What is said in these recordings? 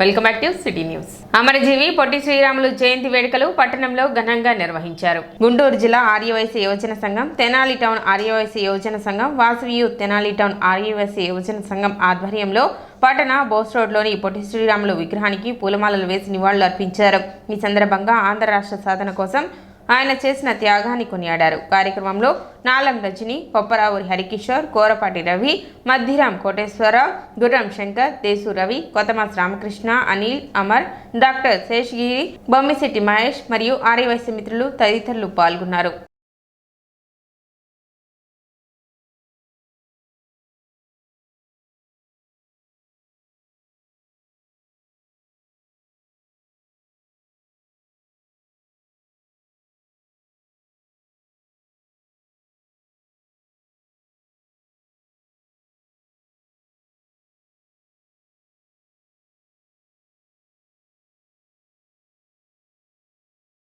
Welcome back to city news. అమరజీవి పొట్టి శ్రీరాములు జయంతి వేడుకలు పట్టణంలో ఘనంగా నిర్వహించారు. గుంటూరు జిల్లా ఆర్యవైశ్య యువజన సంఘం, తెనాలి టౌన్ ఆర్యవైశ్య యువజన సంఘం, వాసవి యూత్ తెనాలి టౌన్ ఆర్యవైశ్య యువజన సంఘం ఆధ్వర్యంలో పట్టణ బోస్ రోడ్లోని పొట్టి శ్రీరాములు విగ్రహానికి పూలమాలలు వేసి నివాళులు అర్పించారు. ఈ సందర్భంగా ఆంధ్ర రాష్ట్ర సాధన కోసం ఆయన చేసిన త్యాగాన్ని కొనియాడారు. కార్యక్రమంలో నాలం రజని, కొప్పరావురి హరికిషోర్, కోరపాటి రవి, మధ్యరాం కోటేశ్వరరావు, గుర్రం శంకర్, దేశు రవి, కొత్తమాస్ రామకృష్ణ, అనిల్, అమర్, డాక్టర్ శేషగిరి, బొమ్మిశెట్టి మహేష్ మరియు ఆర్యవైశ్య మిత్రులు తదితరులు పాల్గొన్నారు.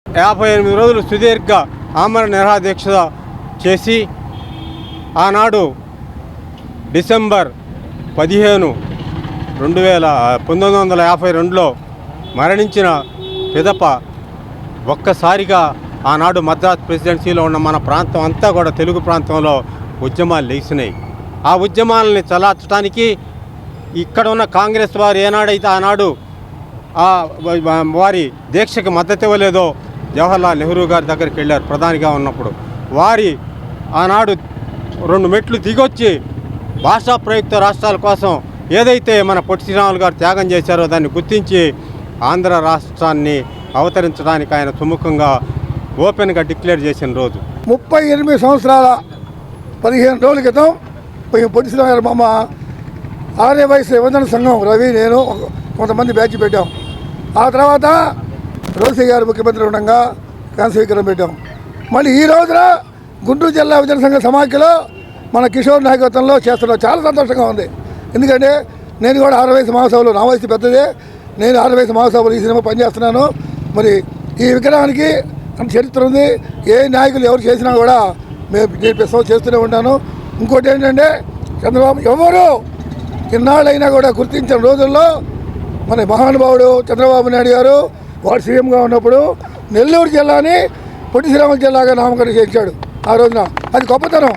యాభై 58 రోజులు సుదీర్ఘ ఆమరణ నిరాదీక్ష చేసి ఆనాడు డిసెంబర్ 15, 1952లో మరణించిన పిదప ఒక్కసారిగా ఆనాడు మద్రాస్ ప్రెసిడెన్సీలో ఉన్న మన ప్రాంతం అంతా కూడా తెలుగు ప్రాంతంలో ఉద్యమాలు లేచినాయి. ఆ ఉద్యమాలని చలార్చడానికి ఇక్కడ ఉన్న కాంగ్రెస్ వారు ఏనాడైతే ఆనాడు వారి దీక్షకు మద్దతు ఇవ్వలేదో జవహర్లాల్ నెహ్రూ గారి దగ్గరికి వెళ్ళారు. ప్రధానిగా ఉన్నప్పుడు వారి ఆనాడు 2 మెట్లు దిగొచ్చి భాషా ప్రయుక్త రాష్ట్రాల కోసం ఏదైతే మన పొట్టి శ్రీరాములు గారు త్యాగం చేశారో దాన్ని గుర్తించి ఆంధ్ర రాష్ట్రాన్ని అవతరించడానికి ఆయన సుముఖంగా ఓపెన్గా డిక్లేర్ చేసిన రోజు 38 సంవత్సరాల 15 రోజుల క్రితం పొట్టి శ్రీరాములు గారు మామ ఆర్యవైశ్య యువజన సంఘం రవి, నేను కొంతమంది బ్యాచ్ పెట్టాం. ఆ తర్వాత రోసయ్య గారు ముఖ్యమంత్రి ఉండగా కాంస్య విగ్రహం పెట్టాం. మళ్ళీ ఈ రోజున గుంటూరు జిల్లా యువజన సంఘ సమాఖ్యలో మన కిషోర్ నాయకత్వంలో చేస్తున్నాం. చాలా సంతోషంగా ఉంది. ఎందుకంటే నేను కూడా ఆర్యవైశ్య మహాసభలో, నా వయసు పెద్దదే, నేను ఆర్యవైశ్య మహాసభలో ఈ సినిమా పనిచేస్తున్నాను. మరి ఈ విగ్రహానికి అంత చరిత్ర ఉంది. ఏ నాయకులు ఎవరు చేసినా కూడా నేను ప్రస్తుతం చేస్తూనే ఉంటాను. ఇంకోటి ఏంటంటే చంద్రబాబు ఎవరు ఇన్నాళ్ళైనా కూడా గుర్తించిన రోజుల్లో మన మహానుభావుడు చంద్రబాబు నాయుడు గారు వాడు సీఎంగా ఉన్నప్పుడు నెల్లూరు జిల్లాని పొట్టి శ్రీరాములు జిల్లాగా నామకరణం చేయించాడు. ఆ రోజున అది గొప్పతనం.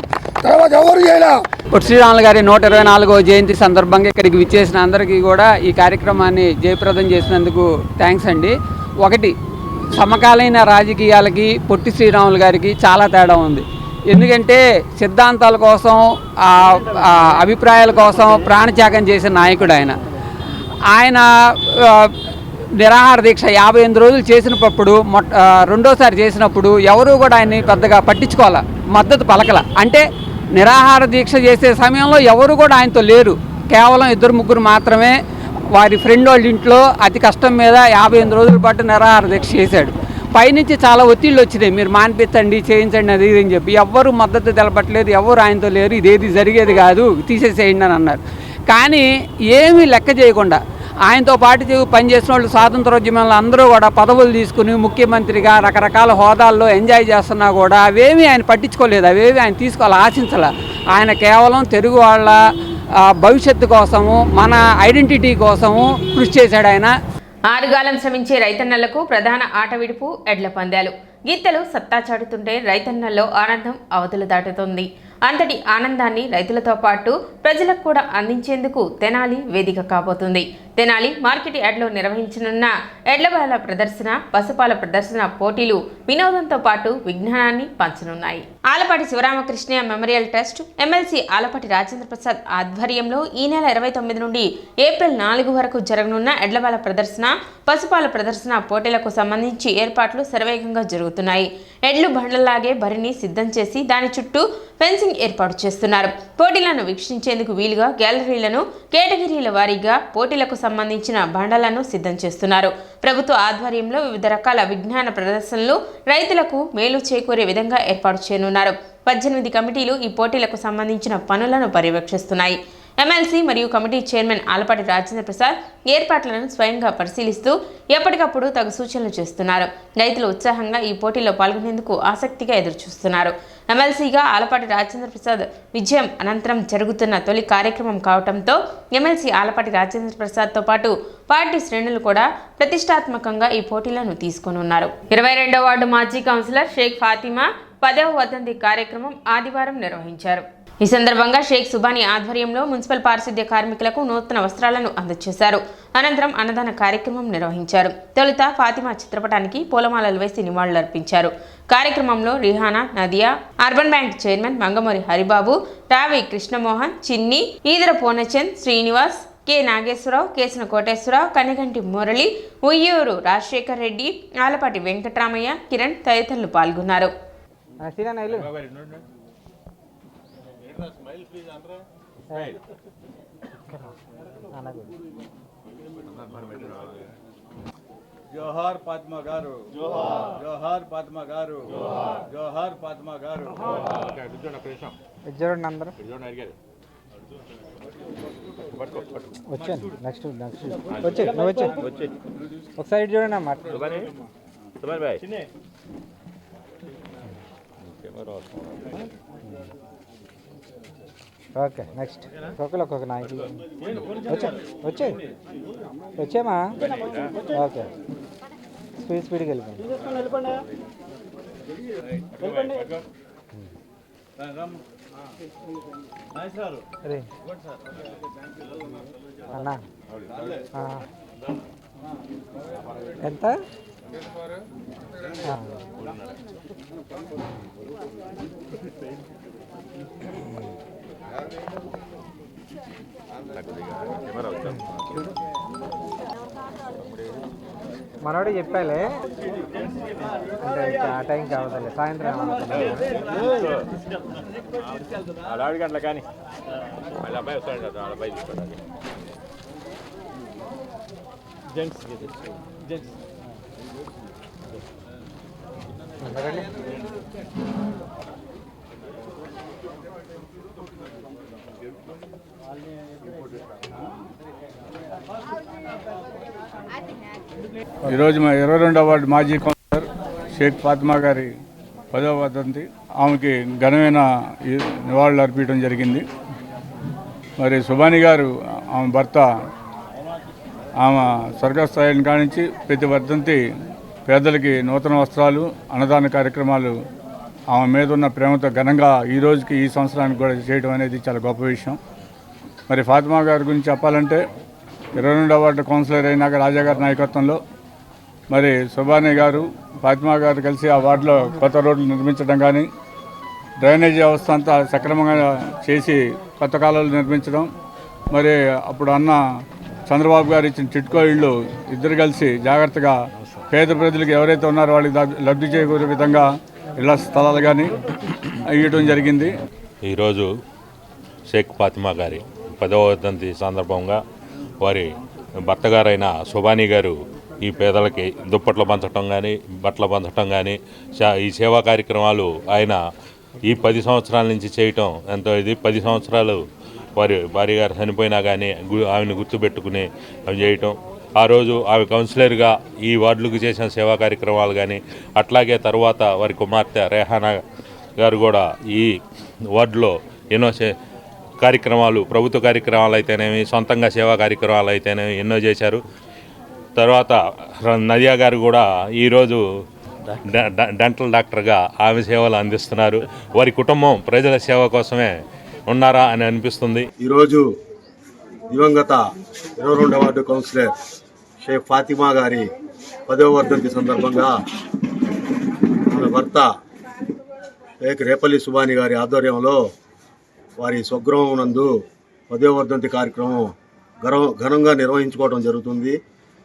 తర్వాత ఎవరు చేయలే. పొట్టి శ్రీరాములు గారి 124వ జయంతి సందర్భంగా ఇక్కడికి విచ్చేసిన అందరికీ కూడా ఈ కార్యక్రమాన్ని జయప్రదం చేసినందుకు థ్యాంక్స్ అండి. ఒకటి, సమకాలీన రాజకీయాలకి పొట్టి శ్రీరాములు గారికి చాలా తేడా ఉంది. ఎందుకంటే సిద్ధాంతాల కోసం, అభిప్రాయాల కోసం ప్రాణత్యాగం చేసిన నాయకుడు ఆయన నిరాహార దీక్ష 58 రోజులు చేసినప్పుడు రెండోసారి చేసినప్పుడు ఎవరూ కూడా ఆయన్ని పెద్దగా పట్టించుకోవాల, మద్దతు పలకల. అంటే నిరాహార దీక్ష చేసే సమయంలో ఎవరు కూడా ఆయనతో లేరు. కేవలం 2-3 మాత్రమే వారి ఫ్రెండ్ వాళ్ళ ఇంట్లో అతి కష్టం మీద 58 రోజుల పాటు నిరాహార దీక్ష చేశాడు. పైనుంచి చాలా ఒత్తిళ్ళు వచ్చినాయి, మీరు మానిపించండి, చేయించండి, అది ఇది అని చెప్పి. ఎవ్వరూ మద్దతు తెలపట్లేదు, ఎవరు ఆయనతో లేరు, ఇదేది జరిగేది కాదు, తీసేసేయండి అని అన్నారు. కానీ ఏమీ లెక్క చేయకుండా ఆయనతో పాటు పనిచేసిన వాళ్ళు స్వాతంత్రోద్యమంలో అందరూ కూడా పదవులు తీసుకుని ముఖ్యమంత్రిగా రకరకాల హోదాల్లో ఎంజాయ్ చేస్తున్నా కూడా అవేమీ ఆయన పట్టించుకోలేదు, అవేమీ ఆయన తీసుకోవాలి, ఆశించాల. ఆయన కేవలం తెలుగు వాళ్ళ భవిష్యత్తు కోసము, మన ఐడెంటిటీ కోసము కృషి చేశాడు ఆయన. ఆరుగాలం శ్రమించే రైతన్నలకు ప్రధాన ఆట విడుపు ఎడ్ల పందాలు. గీతలు సత్తా చాటుతుంటే రైతన్నల్లో ఆనందం అవధులు దాటుతుంది. అంతటి ఆనందాన్ని రైతులతో పాటు ప్రజలకు కూడా అందించేందుకు తెనాలి వేదిక కాబోతుంది. తెనాలి మార్కెట్ యార్డ్లో నిర్వహించనున్న ఎడ్లబాల ప్రదర్శన, పశుపాల ప్రదర్శన పోటీలు వినోదంతో పాటు విజ్ఞానాన్ని పంచనున్నాయి. Alapati Sivaramakrishna memorial trust, MLC Alapati Rajendra Prasad ఆధ్వర్యంలో ఈ నెల 29 నుండి ఏప్రిల్ 4 వరకు జరగనున్న ఎడ్లబాల ప్రదర్శన, పశుపాల ప్రదర్శన పోటీలకు సంబంధించి ఏర్పాట్లు శరవేగంగా జరుగుతున్నాయి. ఎడ్లు బండ్లలాగే బరిని సిద్ధం చేసి దాని చుట్టూ ఫెన్సింగ్ ఏర్పాటు చేస్తున్నారు. పోటీలను వీక్షించేందుకు వీలుగా గ్యాలరీలను కేటగిరీల వారీగా పోటీలకు సంబంధించిన బండలను సిద్ధం చేస్తున్నారు. ప్రభుత్వ ఆధ్వర్యంలో వివిధ రకాల విజ్ఞాన ప్రదర్శనలు రైతులకు మేలు చేకూరే విధంగా ఏర్పాటు చేయనున్నారు. 18 కమిటీలు ఈ పోటీలకు సంబంధించిన పనులను పర్యవేక్షిస్తున్నాయి. ఎమ్మెల్సీ మరియు కమిటీ చైర్మన్ ఆలపాటి రాజేంద్ర ప్రసాద్ ఏర్పాట్లను స్వయంగా పరిశీలిస్తూ ఎప్పటికప్పుడు తగు సూచనలు చేస్తున్నారు. రైతులు ఉత్సాహంగా ఈ పోటీలో పాల్గొనేందుకు ఆసక్తిగా ఎదురుచూస్తున్నారు. ఎమ్మెల్సీగా ఆలపాటి రాజేంద్ర ప్రసాద్ విజయం అనంతరం జరుగుతున్న తొలి కార్యక్రమం కావడంతో ఎమ్మెల్సీ ఆలపాటి రాజేంద్ర ప్రసాద్తో పాటు పార్టీ శ్రేణులు కూడా ప్రతిష్టాత్మకంగా ఈ పోటీలను తీసుకోనున్నారు. 22వ వార్డు మాజీ కౌన్సిలర్ షేక్ ఫాతిమా 10వ వర్ధంతి కార్యక్రమం ఆదివారం నిర్వహించారు. ఈ సందర్భంగా షేక్ సుబానీ ఆధ్వర్యంలో మున్సిపల్ పారిశుద్ధ్య కార్మికులకు నూతన వస్త్రాలను అందజేశారు. అనంతరం అన్నదాన కార్యక్రమం నిర్వహించారు. తొలుత ఫాతిమా చిత్రపటానికి పూలమాలలు వేసి నివాళులర్పించారు. కార్యక్రమంలో Rihana, Nadiya, urban bank chairman Mangamuri Haribabu, Ravi Krishnamohan, Chinni, Eedara Purnachand, Srinivas, K Nageswararao, Kesana Koteswararao, Kaniganti Murali, Uyyuru Rajasekhar Reddy, Alapati Venkataramaiah, Kiran తదితరులు పాల్గొన్నారు. జోహార్ ఫాతిమా గారు, జోహార్ ఫాతిమా గారు, జోహార్ ఫాతిమా గారు. వచ్చాను నెక్స్ట్ వచ్చే నువ్వు వచ్చే ఒకసారి ఇటు చూడండి అమ్మా. ఓకే నెక్స్ట్ ఒక్కొక్క నాయకులు వచ్చేమా. ఓకే స్పీడ్కి వెళ్ళిపోయింది. అరే అన్నా ఎంత మనోడే చెప్పాలే అంటే ఆ టైం కావద్దు సాయంత్రం 6 గంటల కానీ మళ్ళీ అబ్బాయి వస్తాడు కదా, అబ్బాయి తీసుకోవడానికి. జెంట్స్ ఈరోజు మా 22వ వార్డు మాజీ కౌన్సిలర్ షేక్ ఫాతిమా గారి 10వ వర్ధంతి. ఆమెకి ఘనమైన నివాళులు అర్పించడం జరిగింది. మరి సుబానీ గారు ఆమె భర్త ఆమె స్వర్గస్థాయిని కానించి ప్రతి వర్ధంతి పేదలకి నూతన వస్త్రాలు, అన్నదాన కార్యక్రమాలు ఆమె మీద ఉన్న ప్రేమతో ఘనంగా ఈ రోజుకి ఈ సంవత్సరానికి కూడా చేయడం అనేది చాలా గొప్ప విషయం. మరి ఫాతిమా గారి గురించి చెప్పాలంటే 22వ వార్డు కౌన్సిలర్ అయినాక రాజా గారి నాయకత్వంలో మరి సుబానీ గారు, ఫాతిమా గారు కలిసి ఆ వార్డులో కొత్త రోడ్లు నిర్మించడం కానీ, డ్రైనేజీ వ్యవస్థ అంతా సక్రమంగా చేసి కొత్త కాలువలు నిర్మించడం, మరి అప్పుడు అన్న చంద్రబాబు గారు ఇచ్చిన చిట్కో ఇళ్ళు ఇద్దరు కలిసి జాగ్రత్తగా పేద ప్రజలకు ఎవరైతే ఉన్నారో వాళ్ళకి లబ్ధి చేకూరే విధంగా ఇళ్ల స్థలాలు కానీ ఇవ్వడం జరిగింది. ఈరోజు షేక్ ఫాతిమా గారి 10వ వర్ధంతి సందర్భంగా వారి భర్త గారైన సుబానీ గారు ఈ పేదలకి దుప్పట్లు పంచడం కానీ, బట్టలు పంచడం కానీ, ఈ సేవా కార్యక్రమాలు ఆయన ఈ 10 సంవత్సరాల నుంచి చేయటం ఎంతో ఇది. 10 సంవత్సరాలు వారి భార్య గారు చనిపోయినా కానీ ఆమెను గుర్తుపెట్టుకుని అవి చేయటం. ఆ రోజు ఆమె కౌన్సిలర్గా ఈ వార్డులకు చేసిన సేవా కార్యక్రమాలు కానీ, అట్లాగే తర్వాత వారి కుమార్తె రేహానా గారు కూడా ఈ వార్డులో ఎన్నో కార్యక్రమాలు, ప్రభుత్వ కార్యక్రమాలు అయితేనేమి, సొంతంగా సేవా కార్యక్రమాలు అయితేనేమి ఎన్నో చేశారు. తర్వాత నదియా గారు కూడా ఈరోజు డెంటల్ డాక్టర్గా ఆమె సేవలు అందిస్తున్నారు. వారి కుటుంబం ప్రజల సేవ కోసమే ఉన్నారా అని అనిపిస్తుంది. ఈరోజు దివంగత 22వ వార్డు కౌన్సిలర్ షేక్ ఫాతిమా గారి 10వ వర్ధంతి సందర్భంగా ఆమె భర్త షేక్ రేపల్లి సుబానీ గారి ఆధ్వర్యంలో వారి స్వగృహం నందు 10వ వర్ధంతి కార్యక్రమం ఘనంగా నిర్వహించుకోవడం జరుగుతుంది.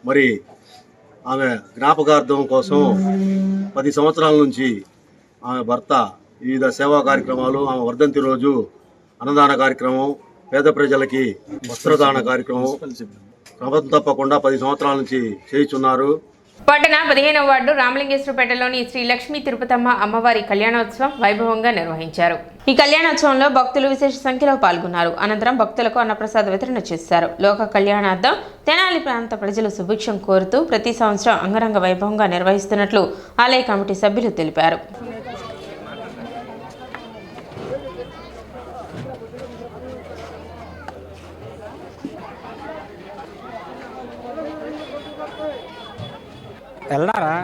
మరి ఆమె జ్ఞాపకార్థం కోసం 10 సంవత్సరాల నుంచి ఆమె భర్త వివిధ సేవా కార్యక్రమాలు, ఆమె వర్ధంతి రోజు అన్నదాన కార్యక్రమం, పేద ప్రజలకి వస్త్రదాన కార్యక్రమం క్రమం తప్పకుండా 10 సంవత్సరాల నుంచి చేయుచున్నారు. పట్టణ 15వ వార్డు రామలింగేశ్వరపేటలోని శ్రీ లక్ష్మీ తిరుపతమ్మ అమ్మవారి కళ్యాణోత్సవం వైభవంగా నిర్వహించారు. ఈ కళ్యాణోత్సవంలో భక్తులు విశేష సంఖ్యలో పాల్గొన్నారు. అనంతరం భక్తులకు అన్నప్రసాద వితరణ చేశారు. లోక కళ్యాణార్థం తెనాలి ప్రాంత ప్రజలు సుభిక్షం కోరుతూ ప్రతి సంవత్సరం అంగరంగ వైభవంగా నిర్వహిస్తున్నట్లు ఆలయ కమిటీ సభ్యులు తెలిపారు. వెళ్ళారా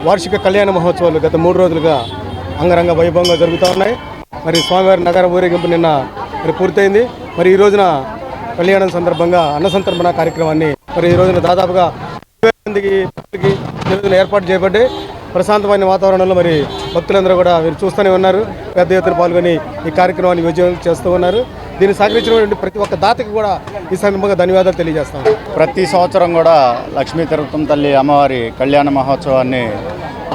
వార్షిక కళ్యాణ మహోత్సవాలు గత 3 రోజులుగా అంగరంగ వైభవంగా జరుగుతూ ఉన్నాయి. మరి స్వామివారి నగర ఊరేగింపు నిన్న పూర్తయింది. మరి ఈ రోజున కళ్యాణం సందర్భంగా అన్న సంతర్పణ కార్యక్రమాన్ని మరి ఈ రోజున దాదాపుగా 20 మందికి ఏర్పాటు చేయబడ్డాయి. ప్రశాంతమైన వాతావరణంలో మరి భక్తులందరూ కూడా మీరు చూస్తూనే ఉన్నారు. పెద్ద ఎత్తున పాల్గొని ఈ కార్యక్రమాన్ని విజయం చేస్తూ ఉన్నారు. దీన్ని సహకరించినటువంటి ప్రతి ఒక్క దాతకి కూడా ఈ సందర్భంగా ధన్యవాదాలు తెలియజేస్తాం. ప్రతి సంవత్సరం కూడా లక్ష్మీ తిరుపతమ్మ తల్లి అమ్మవారి కళ్యాణ మహోత్సవాన్ని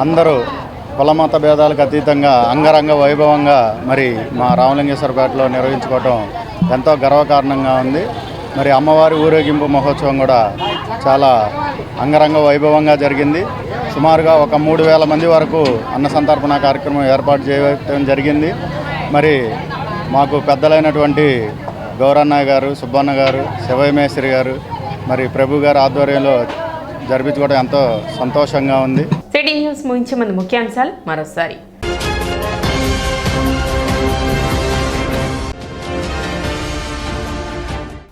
అందరూ కులమత భేదాలకు అతీతంగా అంగరంగ వైభవంగా మరి మా రామలింగేశ్వరపేటలో నిర్వహించుకోవడం ఎంతో గర్వకారణంగా ఉంది. మరి అమ్మవారి ఊరేగింపు మహోత్సవం కూడా చాలా అంగరంగ వైభవంగా జరిగింది. సుమారుగా ఒక 3,000 మంది వరకు అన్న సంతర్పణ కార్యక్రమం ఏర్పాటు చేయడం జరిగింది. మరి మాకు పెద్దలైనటువంటి గౌరన్నయ్య గారు, సుబ్బన్న గారు, శివమేశ్వరి గారు, మరి ప్రభు గారి ఆధ్వర్యంలో జరిపించుకోవడం ఎంతో సంతోషంగా ఉంది. సిటీ న్యూస్ ముగించే ముందు ముఖ్యాంశాలు మరోసారి.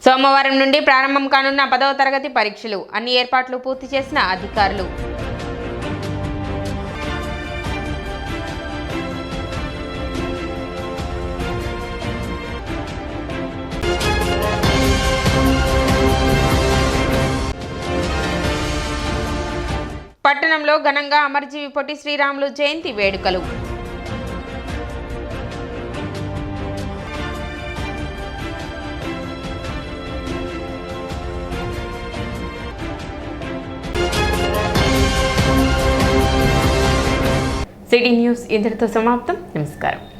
సోమవారం నుండి ప్రారంభం కానున్న 10వ తరగతి పరీక్షలు అన్ని ఏర్పాట్లు పూర్తి చేసిన అధికారులు. పట్టణంలో ఘనంగా అమరజీవి పొట్టి శ్రీరాములు జయంతి వేడుకలు. సిటీ న్యూస్ ఇంతటితో సమాప్తం. నమస్కారం.